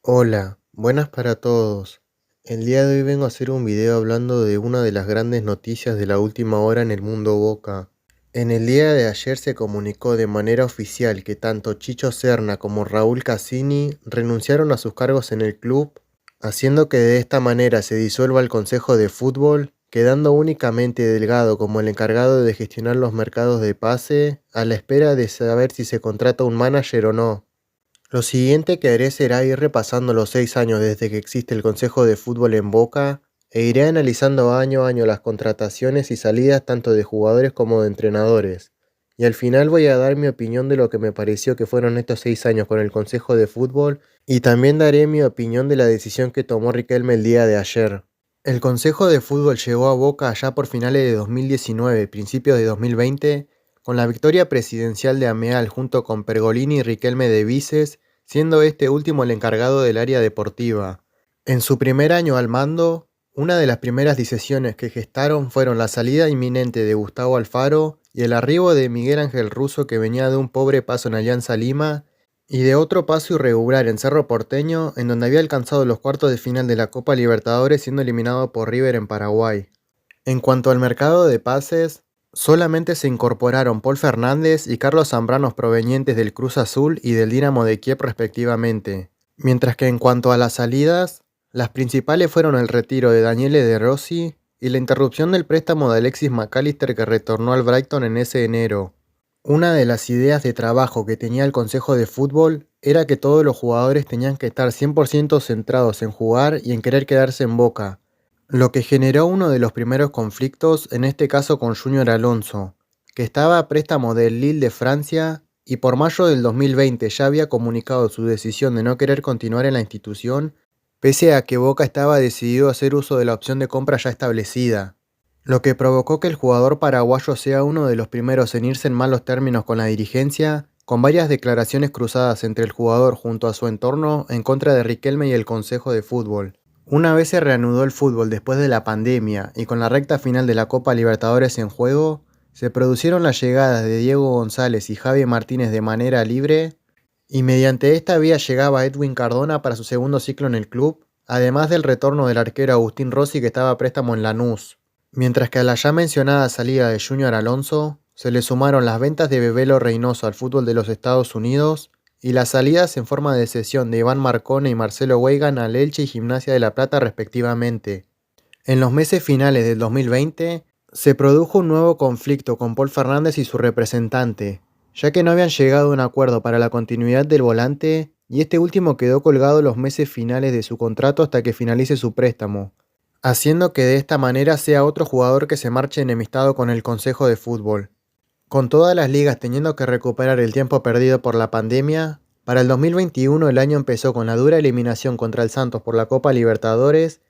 Hola, buenas para todos. El día de hoy vengo a hacer un video hablando de una de las grandes noticias de la última hora en el mundo Boca. En el día de ayer se comunicó de manera oficial que tanto Chicho Serna como Raúl Cassini renunciaron a sus cargos en el club, haciendo que de esta manera se disuelva el Consejo de Fútbol, quedando únicamente Delgado como el encargado de gestionar los mercados de pase, a la espera de saber si se contrata un manager o no. Lo siguiente que haré será ir repasando los 6 años desde que existe el Consejo de Fútbol en Boca e iré analizando año a año las contrataciones y salidas tanto de jugadores como de entrenadores. Y al final voy a dar mi opinión de lo que me pareció que fueron estos 6 años con el Consejo de Fútbol y también daré mi opinión de la decisión que tomó Riquelme el día de ayer. El Consejo de Fútbol llegó a Boca allá por finales de 2019, principios de 2020, con la victoria presidencial de Ameal junto con Pergolini y Riquelme de vices, siendo este último el encargado del área deportiva. En su primer año al mando, una de las primeras decisiones que gestaron fueron la salida inminente de Gustavo Alfaro y el arribo de Miguel Ángel Russo, que venía de un pobre paso en Alianza Lima y de otro paso irregular en Cerro Porteño, en donde había alcanzado los cuartos de final de la Copa Libertadores siendo eliminado por River en Paraguay. En cuanto al mercado de pases, solamente se incorporaron Paul Fernández y Carlos Zambranos provenientes del Cruz Azul y del Dinamo de Kiev respectivamente, mientras que en cuanto a las salidas, las principales fueron el retiro de Daniele De Rossi y la interrupción del préstamo de Alexis McAllister, que retornó al Brighton en ese enero. Una de las ideas de trabajo que tenía el Consejo de Fútbol era que todos los jugadores tenían que estar 100% centrados en jugar y en querer quedarse en Boca, lo que generó uno de los primeros conflictos, en este caso con Junior Alonso, que estaba a préstamo del Lille de Francia y por mayo del 2020 ya había comunicado su decisión de no querer continuar en la institución, pese a que Boca estaba decidido a hacer uso de la opción de compra ya establecida, lo que provocó que el jugador paraguayo sea uno de los primeros en irse en malos términos con la dirigencia, con varias declaraciones cruzadas entre el jugador junto a su entorno en contra de Riquelme y el Consejo de Fútbol. Una vez se reanudó el fútbol después de la pandemia y con la recta final de la Copa Libertadores en juego, se produjeron las llegadas de Diego González y Javi Martínez de manera libre, y mediante esta vía llegaba Edwin Cardona para su segundo ciclo en el club, además del retorno del arquero Agustín Rossi, que estaba a préstamo en Lanús. Mientras que a la ya mencionada salida de Junior Alonso, se le sumaron las ventas de Bebelo Reynoso al fútbol de los Estados Unidos y las salidas en forma de cesión de Iván Marcone y Marcelo Weigan al Elche y Gimnasia de La Plata respectivamente. En los meses finales del 2020, se produjo un nuevo conflicto con Paul Fernández y su representante, ya que no habían llegado a un acuerdo para la continuidad del volante y este último quedó colgado los meses finales de su contrato hasta que finalice su préstamo, haciendo que de esta manera sea otro jugador que se marche enemistado con el Consejo de Fútbol. Con todas las ligas teniendo que recuperar el tiempo perdido por la pandemia, para el 2021 el año empezó con la dura eliminación contra el Santos por la Copa Libertadores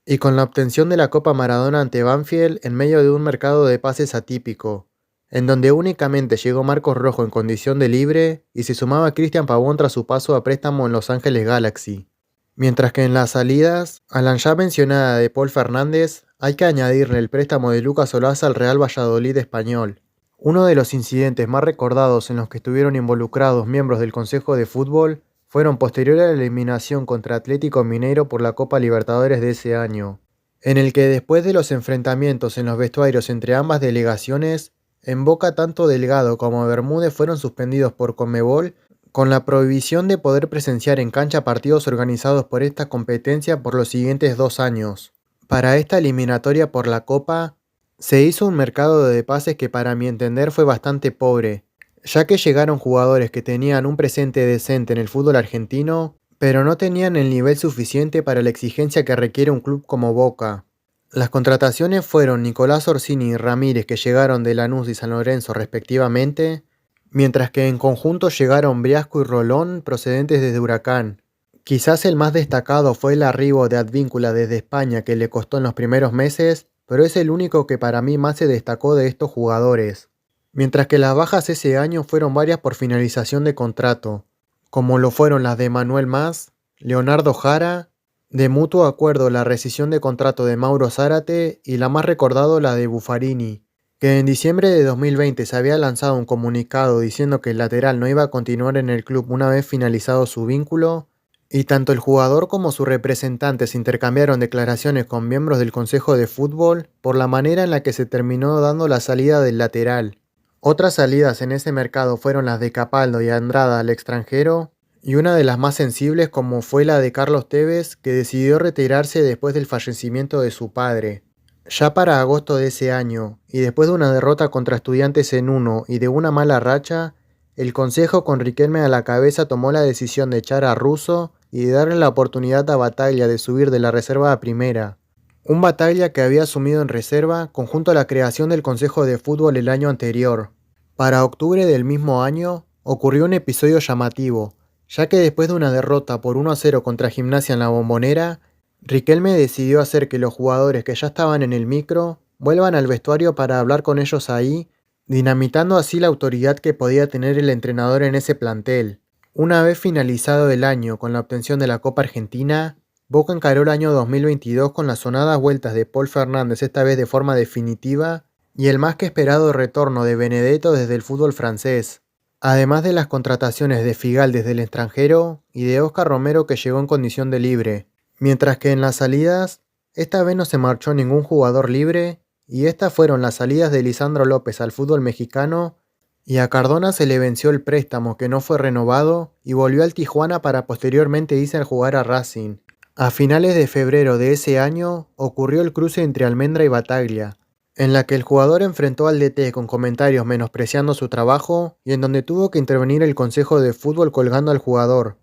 y con la obtención de la Copa Maradona ante Banfield en medio de un mercado de pases atípico, en donde únicamente llegó Marcos Rojo en condición de libre y se sumaba Cristian Pavón tras su paso a préstamo en Los Ángeles Galaxy. Mientras que en las salidas, a la ya mencionada de Paul Fernández, hay que añadirle el préstamo de Lucas Olaza al Real Valladolid español. Uno de los incidentes más recordados en los que estuvieron involucrados miembros del Consejo de Fútbol fueron posterior a la eliminación contra Atlético Mineiro por la Copa Libertadores de ese año, en el que después de los enfrentamientos en los vestuarios entre ambas delegaciones, en Boca tanto Delgado como Bermúdez fueron suspendidos por Conmebol con la prohibición de poder presenciar en cancha partidos organizados por esta competencia por los siguientes 2 años. Para esta eliminatoria por la Copa, se hizo un mercado de pases que para mi entender fue bastante pobre, ya que llegaron jugadores que tenían un presente decente en el fútbol argentino, pero no tenían el nivel suficiente para la exigencia que requiere un club como Boca. Las contrataciones fueron Nicolás Orsini y Ramírez, que llegaron de Lanús y San Lorenzo respectivamente, mientras que en conjunto llegaron Briasco y Rolón procedentes desde Huracán. Quizás el más destacado fue el arribo de Advíncula desde España, que le costó en los primeros meses, pero es el único que para mí más se destacó de estos jugadores. Mientras que las bajas ese año fueron varias por finalización de contrato, como lo fueron las de Manuel Mas, Leonardo Jara, de mutuo acuerdo la rescisión de contrato de Mauro Zárate y la más recordado la de Buffarini, que en diciembre de 2020 se había lanzado un comunicado diciendo que el lateral no iba a continuar en el club una vez finalizado su vínculo, y tanto el jugador como su representante se intercambiaron declaraciones con miembros del Consejo de Fútbol por la manera en la que se terminó dando la salida del lateral. Otras salidas en ese mercado fueron las de Capaldo y Andrada al extranjero, y una de las más sensibles como fue la de Carlos Tevez, que decidió retirarse después del fallecimiento de su padre. Ya para agosto de ese año, y después de una derrota contra Estudiantes en uno y de una mala racha, el Consejo con Riquelme a la cabeza tomó la decisión de echar a Russo y de darle la oportunidad a Bataglia de subir de la reserva a primera. Un Bataglia que había asumido en reserva conjunto a la creación del Consejo de Fútbol el año anterior. Para octubre del mismo año, ocurrió un episodio llamativo, ya que después de una derrota por 1-0 contra Gimnasia en la Bombonera, Riquelme decidió hacer que los jugadores que ya estaban en el micro vuelvan al vestuario para hablar con ellos ahí, dinamitando así la autoridad que podía tener el entrenador en ese plantel. Una vez finalizado el año con la obtención de la Copa Argentina, Boca encaró el año 2022 con las sonadas vueltas de Paul Fernández, esta vez de forma definitiva, y el más que esperado retorno de Benedetto desde el fútbol francés, además de las contrataciones de Figal desde el extranjero y de Oscar Romero que llegó en condición de libre. Mientras que en las salidas, esta vez no se marchó ningún jugador libre, y estas fueron las salidas de Lisandro López al fútbol mexicano, y a Cardona se le venció el préstamo que no fue renovado y volvió al Tijuana para posteriormente irse a jugar a Racing. A finales de febrero de ese año ocurrió el cruce entre Almendra y Bataglia, en la que el jugador enfrentó al DT con comentarios menospreciando su trabajo y en donde tuvo que intervenir el Consejo de Fútbol colgando al jugador.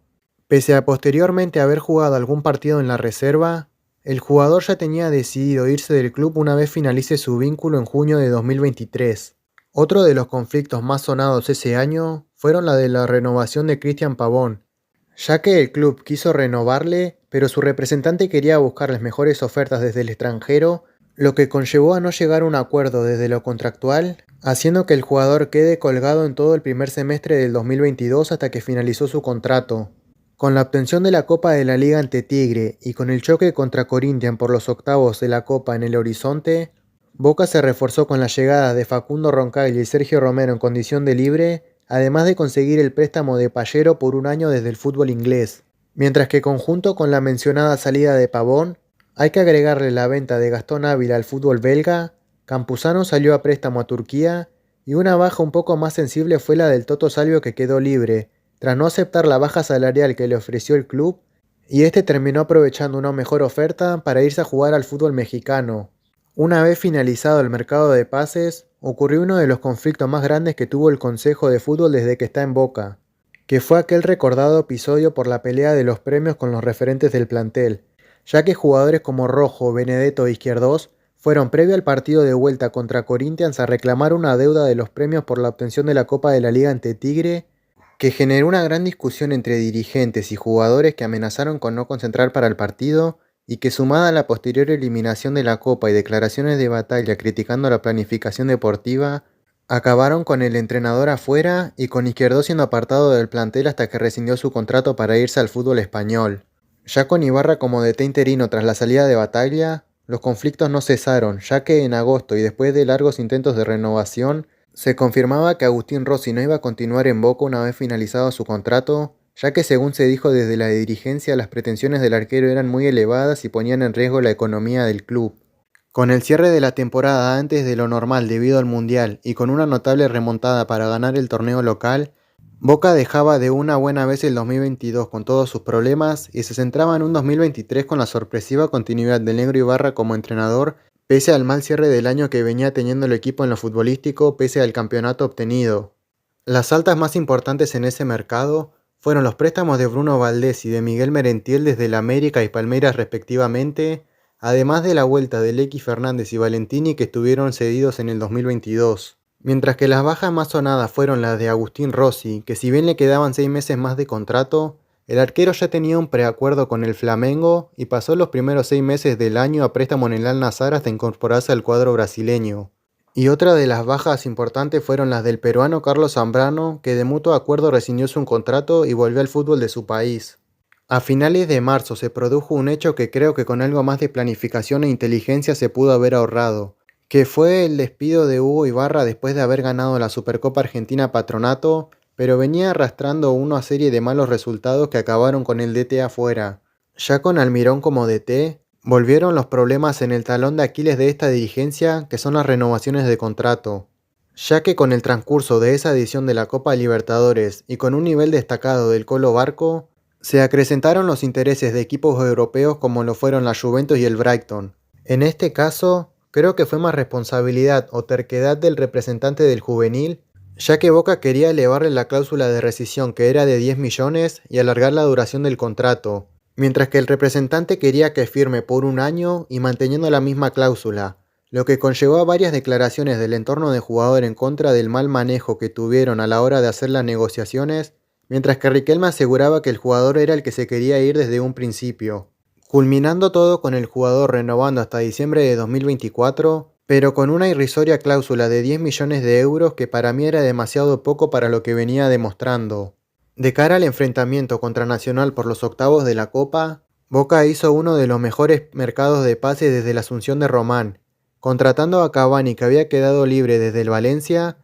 Pese a posteriormente haber jugado algún partido en la reserva, el jugador ya tenía decidido irse del club una vez finalice su vínculo en junio de 2023. Otro de los conflictos más sonados ese año fueron la de la renovación de Cristian Pavón, ya que el club quiso renovarle, pero su representante quería buscarles mejores ofertas desde el extranjero, lo que conllevó a no llegar a un acuerdo desde lo contractual, haciendo que el jugador quede colgado en todo el primer semestre del 2022 hasta que finalizó su contrato. Con la obtención de la Copa de la Liga ante Tigre y con el choque contra Corinthians por los octavos de la Copa en el horizonte, Boca se reforzó con la llegada de Facundo Roncaglia y Sergio Romero en condición de libre, además de conseguir el préstamo de Payero por un año desde el fútbol inglés. Mientras que conjunto con la mencionada salida de Pavón, hay que agregarle la venta de Gastón Ávila al fútbol belga, Campuzano salió a préstamo a Turquía y una baja un poco más sensible fue la del Toto Salvio que quedó libre, tras no aceptar la baja salarial que le ofreció el club, y este terminó aprovechando una mejor oferta para irse a jugar al fútbol mexicano. Una vez finalizado el mercado de pases, ocurrió uno de los conflictos más grandes que tuvo el Consejo de Fútbol desde que está en Boca, que fue aquel recordado episodio por la pelea de los premios con los referentes del plantel, ya que jugadores como Rojo, Benedetto e Izquierdos fueron previo al partido de vuelta contra Corinthians a reclamar una deuda de los premios por la obtención de la Copa de la Liga ante Tigre, que generó una gran discusión entre dirigentes y jugadores que amenazaron con no concentrar para el partido y que sumada a la posterior eliminación de la Copa y declaraciones de Bataglia criticando la planificación deportiva, acabaron con el entrenador afuera y con Izquierdo siendo apartado del plantel hasta que rescindió su contrato para irse al fútbol español. Ya con Ibarra como DT interino tras la salida de Bataglia, los conflictos no cesaron, ya que en agosto y después de largos intentos de renovación, se confirmaba que Agustín Rossi no iba a continuar en Boca una vez finalizado su contrato, ya que según se dijo desde la dirigencia las pretensiones del arquero eran muy elevadas y ponían en riesgo la economía del club. Con el cierre de la temporada antes de lo normal debido al Mundial y con una notable remontada para ganar el torneo local, Boca dejaba de una buena vez el 2022 con todos sus problemas y se centraba en un 2023 con la sorpresiva continuidad del Negro Ibarra como entrenador, pese al mal cierre del año que venía teniendo el equipo en lo futbolístico pese al campeonato obtenido. Las altas más importantes en ese mercado fueron los préstamos de Bruno Valdés y de Miguel Merentiel desde el América y Palmeiras respectivamente, además de la vuelta de Lecky Fernández y Valentini que estuvieron cedidos en el 2022. Mientras que las bajas más sonadas fueron las de Agustín Rossi, que si bien le quedaban 6 meses más de contrato, el arquero ya tenía un preacuerdo con el Flamengo y pasó los primeros 6 meses del año a préstamo en el Al-Nassr hasta incorporarse al cuadro brasileño. Y otra de las bajas importantes fueron las del peruano Carlos Zambrano, que de mutuo acuerdo rescindió su contrato y volvió al fútbol de su país. A finales de marzo se produjo un hecho que creo que con algo más de planificación e inteligencia se pudo haber ahorrado, que fue el despido de Hugo Ibarra después de haber ganado la Supercopa Argentina Patronato, pero venía arrastrando una serie de malos resultados que acabaron con el DT afuera. Ya con Almirón como DT, volvieron los problemas en el talón de Aquiles de esta dirigencia, que son las renovaciones de contrato. Ya que con el transcurso de esa edición de la Copa Libertadores y con un nivel destacado del Colo Barco, se acrecentaron los intereses de equipos europeos como lo fueron la Juventus y el Brighton. En este caso, creo que fue más responsabilidad o terquedad del representante del juvenil, ya que Boca quería elevarle la cláusula de rescisión que era de 10 millones y alargar la duración del contrato, mientras que el representante quería que firme por un año y manteniendo la misma cláusula, lo que conllevó a varias declaraciones del entorno del jugador en contra del mal manejo que tuvieron a la hora de hacer las negociaciones, mientras que Riquelme aseguraba que el jugador era el que se quería ir desde un principio, culminando todo con el jugador renovando hasta diciembre de 2024, pero con una irrisoria cláusula de 10 millones de euros que para mí era demasiado poco para lo que venía demostrando. De cara al enfrentamiento contra Nacional por los octavos de la Copa, Boca hizo uno de los mejores mercados de pases desde la asunción de Román, contratando a Cavani, que había quedado libre desde el Valencia,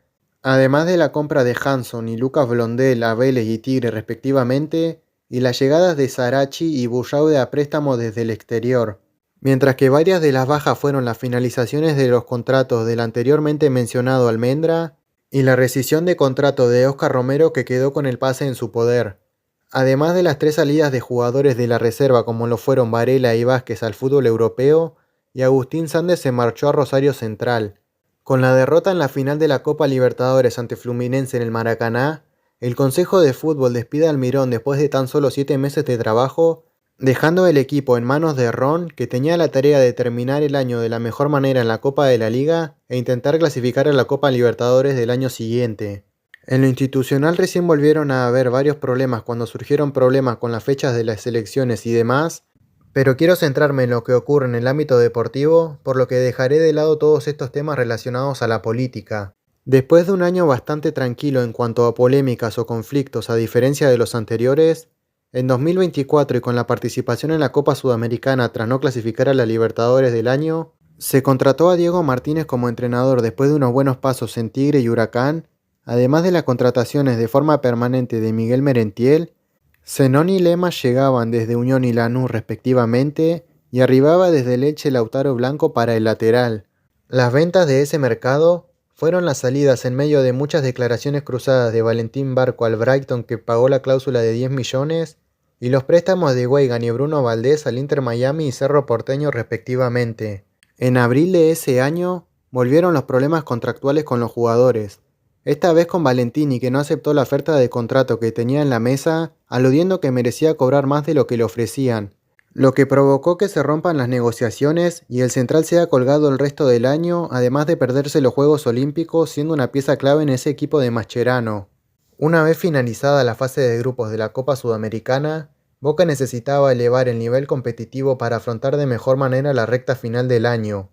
además de la compra de Hanson y Lucas Blondel a Vélez y Tigre respectivamente, y las llegadas de Sarachi y Bullaude a préstamo desde el exterior, mientras que varias de las bajas fueron las finalizaciones de los contratos del anteriormente mencionado Almendra y la rescisión de contrato de Oscar Romero, que quedó con el pase en su poder, además de las 3 salidas de jugadores de la reserva como lo fueron Varela y Vázquez al fútbol europeo, y Agustín Sández se marchó a Rosario Central. Con la derrota en la final de la Copa Libertadores ante Fluminense en el Maracaná, el Consejo de Fútbol despide a Almirón después de tan solo 7 meses de trabajo, dejando el equipo en manos de Ron, que tenía la tarea de terminar el año de la mejor manera en la Copa de la Liga e intentar clasificar a la Copa Libertadores del año siguiente. En lo institucional recién volvieron a haber varios problemas cuando surgieron problemas con las fechas de las elecciones y demás, pero quiero centrarme en lo que ocurre en el ámbito deportivo, por lo que dejaré de lado todos estos temas relacionados a la política. Después de un año bastante tranquilo en cuanto a polémicas o conflictos a diferencia de los anteriores, en 2024 y con la participación en la Copa Sudamericana tras no clasificar a la Libertadores del año, se contrató a Diego Martínez como entrenador después de unos buenos pasos en Tigre y Huracán, además de las contrataciones de forma permanente de Miguel Merentiel. Zenón y Lema llegaban desde Unión y Lanús respectivamente, y arribaba desde Leche Lautaro Blanco para el lateral. Las ventas de ese mercado fueron las salidas en medio de muchas declaraciones cruzadas de Valentín Barco al Brighton, que pagó la cláusula de 10 millones, y los préstamos de Weigand y Bruno Valdés al Inter Miami y Cerro Porteño respectivamente. En abril de ese año volvieron los problemas contractuales con los jugadores, esta vez con Valentini, que no aceptó la oferta de contrato que tenía en la mesa, aludiendo que merecía cobrar más de lo que le ofrecían, lo que provocó que se rompan las negociaciones y el central sea colgado el resto del año, además de perderse los Juegos Olímpicos, siendo una pieza clave en ese equipo de Mascherano. Una vez finalizada la fase de grupos de la Copa Sudamericana, Boca necesitaba elevar el nivel competitivo para afrontar de mejor manera la recta final del año.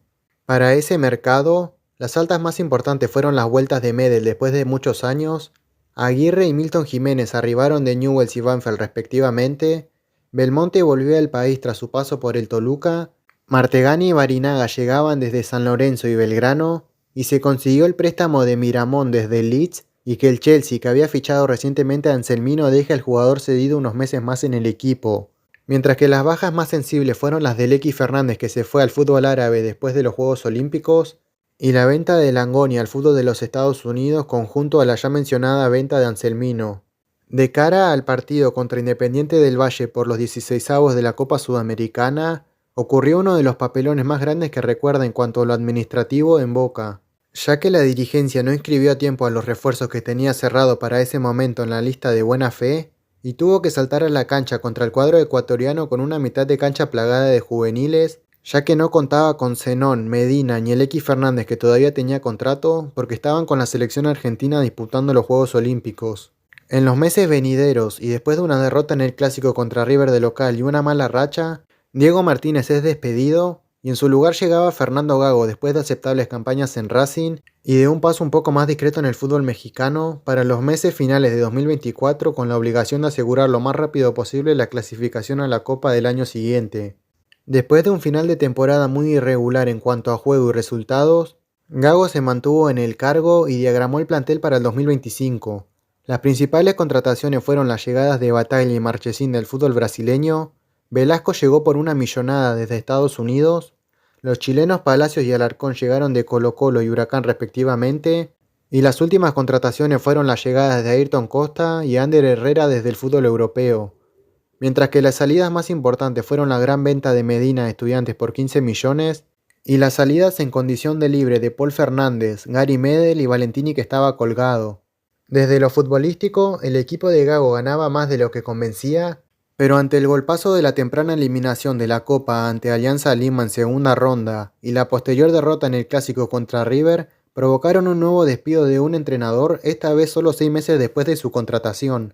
Para ese mercado, las altas más importantes fueron las vueltas de Medel después de muchos años. Aguirre y Milton Jiménez arribaron de Newell's y Banfield respectivamente. Belmonte volvió al país tras su paso por el Toluca. Martegani y Barinaga llegaban desde San Lorenzo y Belgrano. Y se consiguió el préstamo de Miramón desde el Leeds, y que el Chelsea, que había fichado recientemente a Anselmino, deje al jugador cedido unos meses más en el equipo. Mientras que las bajas más sensibles fueron las de Lecky Fernández, que se fue al fútbol árabe después de los Juegos Olímpicos, y la venta de Langoni al fútbol de los Estados Unidos conjunto a la ya mencionada venta de Anselmino. De cara al partido contra Independiente del Valle por los 16avos de la Copa Sudamericana, ocurrió uno de los papelones más grandes que recuerda en cuanto a lo administrativo en Boca, ya que la dirigencia no inscribió a tiempo a los refuerzos que tenía cerrado para ese momento en la lista de buena fe, y tuvo que saltar a la cancha contra el cuadro ecuatoriano con una mitad de cancha plagada de juveniles, ya que no contaba con Zenón, Medina ni el X Fernández, que todavía tenía contrato, porque estaban con la selección argentina disputando los Juegos Olímpicos. En los meses venideros, y después de una derrota en el clásico contra River de local y una mala racha, Diego Martínez es despedido, y en su lugar llegaba Fernando Gago después de aceptables campañas en Racing y de un paso un poco más discreto en el fútbol mexicano para los meses finales de 2024, con la obligación de asegurar lo más rápido posible la clasificación a la Copa del año siguiente. Después de un final de temporada muy irregular en cuanto a juego y resultados, Gago se mantuvo en el cargo y diagramó el plantel para el 2025, Las principales contrataciones fueron las llegadas de Bataglia y Marchesín del fútbol brasileño, Velasco llegó por una millonada desde Estados Unidos, los chilenos Palacios y Alarcón llegaron de Colo-Colo y Huracán respectivamente, y las últimas contrataciones fueron las llegadas de Ayrton Costa y Ander Herrera desde el fútbol europeo. Mientras que las salidas más importantes fueron la gran venta de Medina a Estudiantes por 15 millones y las salidas en condición de libre de Paul Fernández, Gary Medel y Valentini que estaba colgado. Desde lo futbolístico, el equipo de Gago ganaba más de lo que convencía, pero ante el golpazo de la temprana eliminación de la Copa ante Alianza Lima en segunda ronda y la posterior derrota en el Clásico contra River, provocaron un nuevo despido de un entrenador, esta vez solo 6 meses después de su contratación.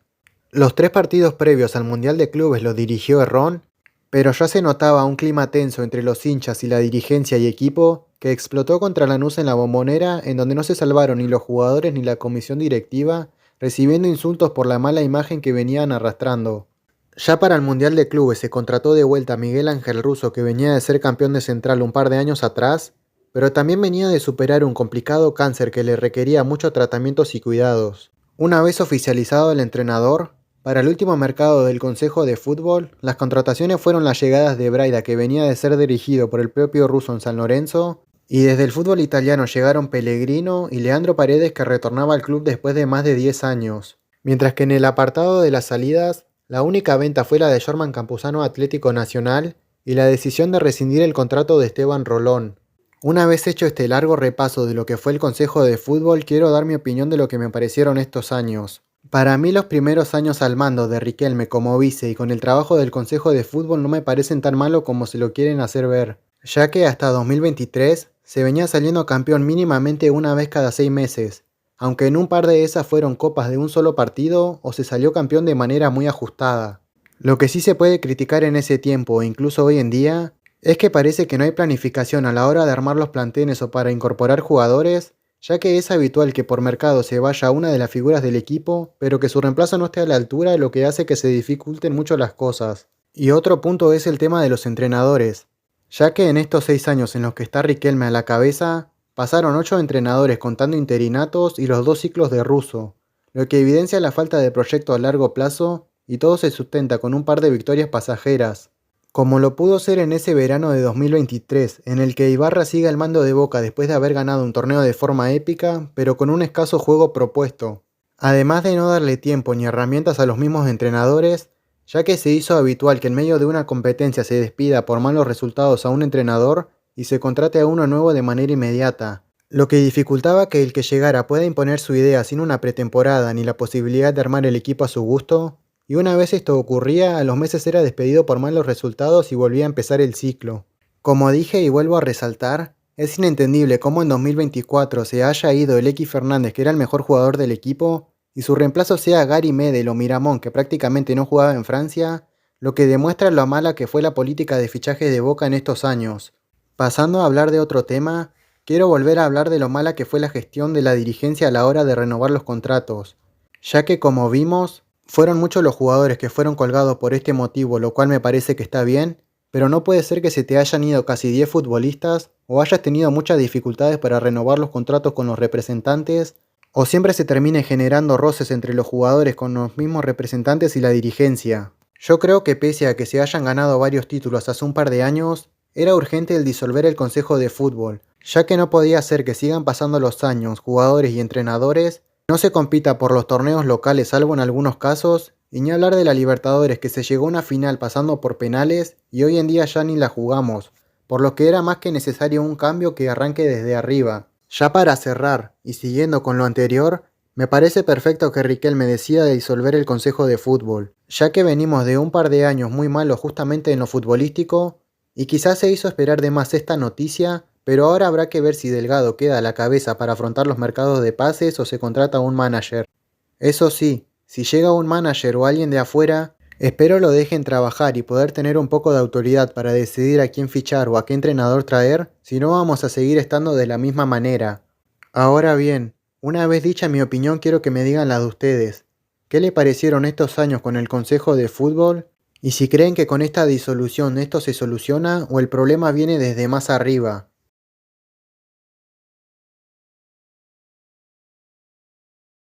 Los 3 partidos previos al Mundial de Clubes los dirigió Herrón, pero ya se notaba un clima tenso entre los hinchas y la dirigencia y equipo que explotó contra Lanús en la Bombonera, en donde no se salvaron ni los jugadores ni la comisión directiva, recibiendo insultos por la mala imagen que venían arrastrando. Ya para el Mundial de Clubes se contrató de vuelta a Miguel Ángel Russo, que venía de ser campeón de Central un par de años atrás, pero también venía de superar un complicado cáncer que le requería muchos tratamientos y cuidados. Una vez oficializado el entrenador, para el último mercado del Consejo de Fútbol, las contrataciones fueron las llegadas de Braida, que venía de ser dirigido por el propio Russo en San Lorenzo, y desde el fútbol italiano llegaron Pellegrino y Leandro Paredes, que retornaba al club después de más de 10 años. Mientras que en el apartado de las salidas, la única venta fue la de Jorman Campuzano a Atlético Nacional y la decisión de rescindir el contrato de Esteban Rolón. Una vez hecho este largo repaso de lo que fue el Consejo de Fútbol, quiero dar mi opinión de lo que me parecieron estos años. Para mí los primeros años al mando de Riquelme como vice y con el trabajo del Consejo de Fútbol no me parecen tan malos como se lo quieren hacer ver, ya que hasta 2023 se venía saliendo campeón mínimamente una vez cada 6 meses, aunque en un par de esas fueron copas de un solo partido o se salió campeón de manera muy ajustada. Lo que sí se puede criticar en ese tiempo e incluso hoy en día es que parece que no hay planificación a la hora de armar los planteles o para incorporar jugadores, ya que es habitual que por mercado se vaya una de las figuras del equipo, pero que su reemplazo no esté a la altura, lo que hace que se dificulten mucho las cosas. Y otro punto es el tema de los entrenadores, ya que en estos 6 años en los que está Riquelme a la cabeza, pasaron 8 entrenadores contando interinatos y los 2 ciclos de Russo, lo que evidencia la falta de proyecto a largo plazo y todo se sustenta con un par de victorias pasajeras, como lo pudo ser en ese verano de 2023, en el que Ibarra sigue al mando de Boca después de haber ganado un torneo de forma épica, pero con un escaso juego propuesto, además de no darle tiempo ni herramientas a los mismos entrenadores, ya que se hizo habitual que en medio de una competencia se despida por malos resultados a un entrenador y se contrate a uno nuevo de manera inmediata, lo que dificultaba que el que llegara pueda imponer su idea sin una pretemporada ni la posibilidad de armar el equipo a su gusto. Y una vez esto ocurría, a los meses era despedido por malos resultados y volvía a empezar el ciclo. Como dije y vuelvo a resaltar, es inentendible cómo en 2024 se haya ido el X Fernández, que era el mejor jugador del equipo, y su reemplazo sea Gary Medel o Miramón, que prácticamente no jugaba en Francia, lo que demuestra lo mala que fue la política de fichajes de Boca en estos años. Pasando a hablar de otro tema, quiero volver a hablar de lo mala que fue la gestión de la dirigencia a la hora de renovar los contratos, ya que como vimos, fueron muchos los jugadores que fueron colgados por este motivo, lo cual me parece que está bien, pero no puede ser que se te hayan ido casi 10 futbolistas o hayas tenido muchas dificultades para renovar los contratos con los representantes, o siempre se termine generando roces entre los jugadores con los mismos representantes y la dirigencia. Yo creo que pese a que se hayan ganado varios títulos hace un par de años, era urgente el disolver el Consejo de Fútbol, ya que no podía ser que sigan pasando los años, jugadores y entrenadores, no se compita por los torneos locales salvo en algunos casos, y ni hablar de la Libertadores que se llegó a una final pasando por penales y hoy en día ya ni la jugamos, por lo que era más que necesario un cambio que arranque desde arriba. Ya para cerrar, y siguiendo con lo anterior, me parece perfecto que Riquelme decida disolver el Consejo de Fútbol, ya que venimos de un par de años muy malos justamente en lo futbolístico, y quizás se hizo esperar de más esta noticia, pero ahora habrá que ver si Delgado queda a la cabeza para afrontar los mercados de pases o se contrata a un manager. Eso sí, si llega un manager o alguien de afuera, espero lo dejen trabajar y poder tener un poco de autoridad para decidir a quién fichar o a qué entrenador traer, si no vamos a seguir estando de la misma manera. Ahora bien, una vez dicha mi opinión quiero que me digan la de ustedes. ¿Qué le parecieron estos años con el Consejo de Fútbol? Y si creen que con esta disolución esto se soluciona o el problema viene desde más arriba.